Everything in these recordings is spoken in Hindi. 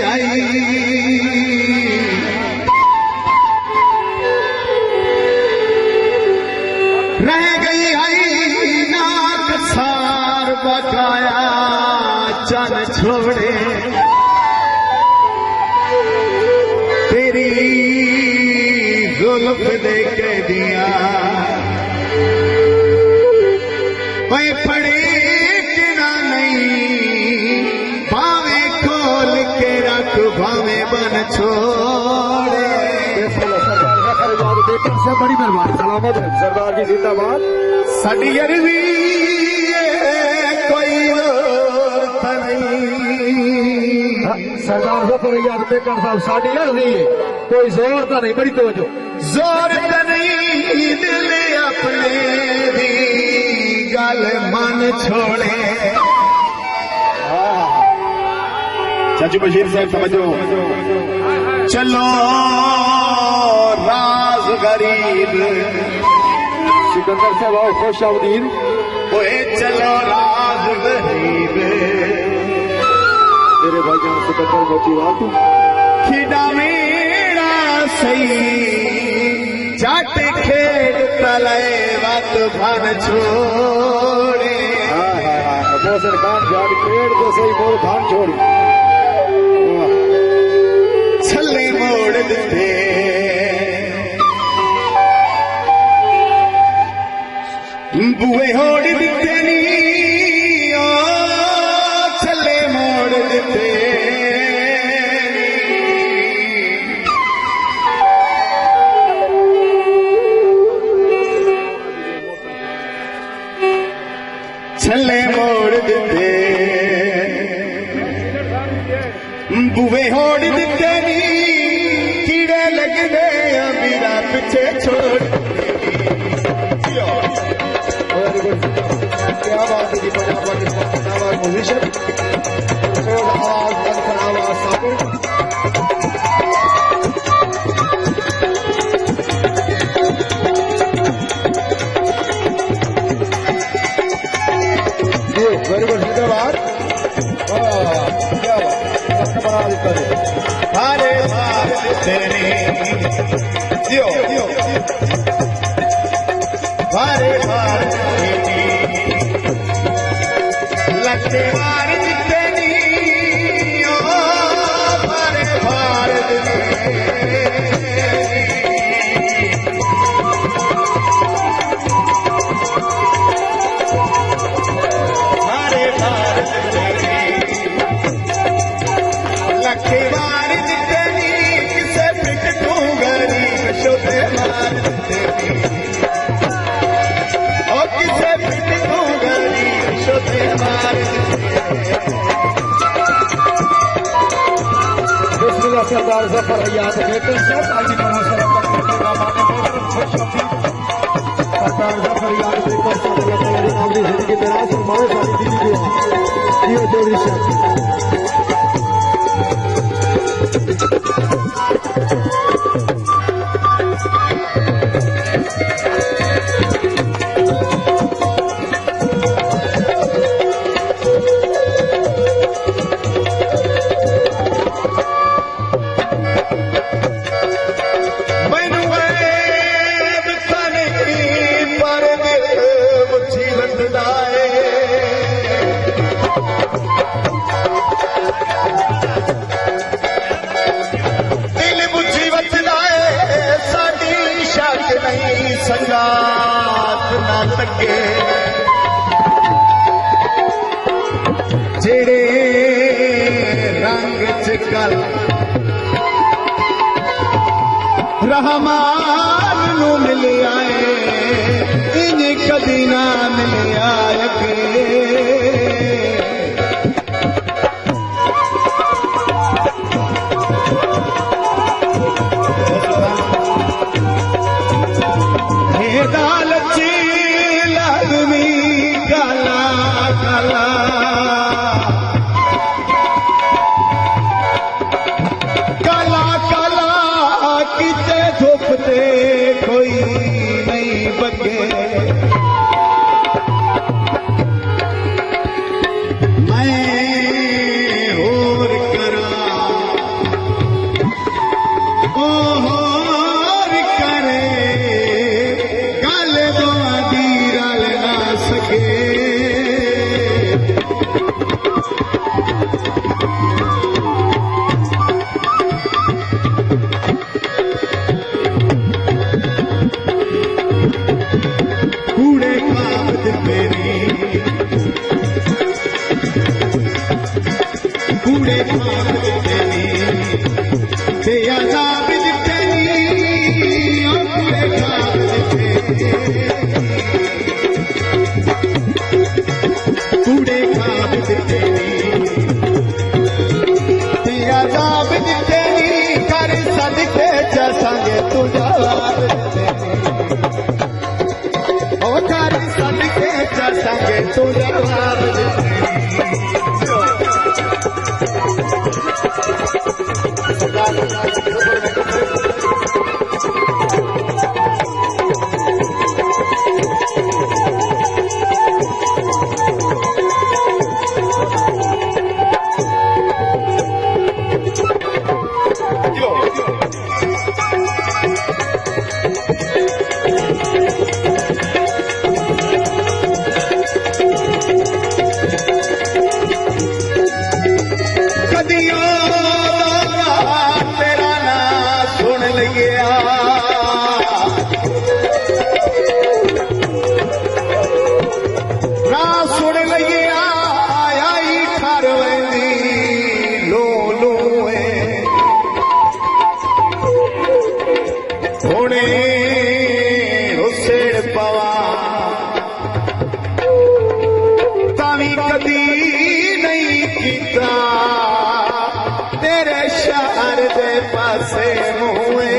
आई रह गई आई नाक सार बकाया चन छोड़े तेरी जुल्फ देख दिया कोई पड़े किना नहीं भावे खोल के रख भावे बन छोड़े। से बड़ी मेहरबानी सलामत है सरदार जी जिंदाबाद। साड़ी अरवी कोई और नहीं सरदार जफर याद बेकर साहब साड़ी अरवी कोई जोर तो नहीं बड़ी तवज्जो जोर तो नहीं दिल अपने भी गल मन छोड़े। चाचू बशीर साहब समझो चलो राज गरीब सिकंदर साहब आओ खुश आमदीद ओए चलो राज गरीब मेरे भाई जान सिकंदर मोची बात खिड़ा मेरा सही जाट खेड़ तले वत भन छोड़े। मोहसिन खान जाट खेड़ तो सही मोड़ भान छोड़ी छले मोड़ दिते बुए होड़ दिते नी ओ छले मोड़ दिते छले मोड़ दिते बुए होड़ दिते नी कीड़े लगदे मेरा पीछे छोड़। क्या बात है जी पंजाब पाकिस्तान जिंदाबाद म्यूजिशियन आवाज बंद आवाज साबिर वेरी गुड जिंदाबाद। क्या बात बना देता है हारे मार तेरे जियो हारे मार लगते मार तेरी ओ हारे मार हारे मार लखे मार तेरी किसे पिट तू गरीब शोधे मार तेरी ओ किसे पिट तू गरीब शोधे मार बिस्मिल्लाह सरदार जफर याद बेकर साहब आज सरदार जफर याद बेकर साहब अपनी जिंदगी में राज फरमाए सारी दीदी को ये चौधरी साहब संगात ना लगे जेड़े रंग च कल रहमान नू मिल आए इंज कदी ना मिल आए दालची लगमी काला काला काला काला किते धुपते कोई नहीं बगे मैं ते अजाब दिते नी कुड़े खाब दिते कुड़े खाब दिते ते अजाब दिते नी कर सदके जसांगे तू जवाब दिते ओ कर सदके जसांगे तू जवाब दिते कदी नहीं कीता तेरे शहर दे पासे मुए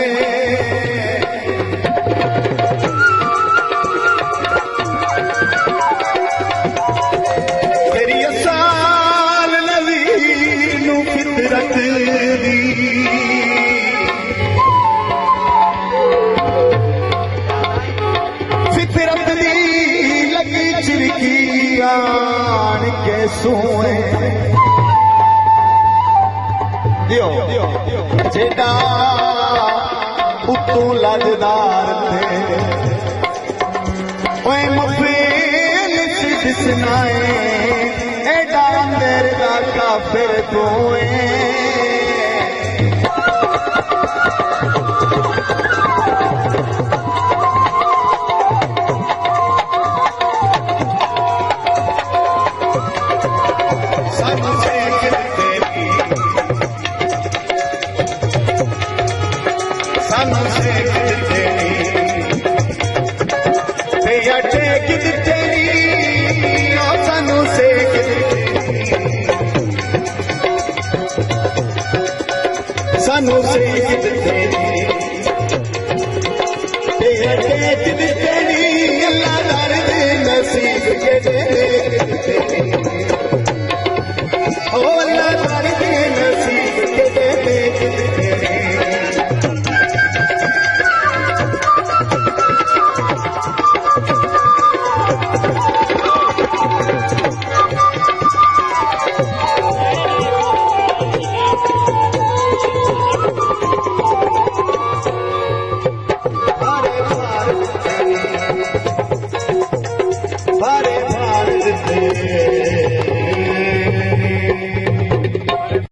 तेरी असाल नवी नू फितरत दी फितरत दी लगी चिरकी आन के सुए जेड़ा उतों लजदार थे ओए मफेल दिसनाए एडा अंदर दा काफिर तोए सानू से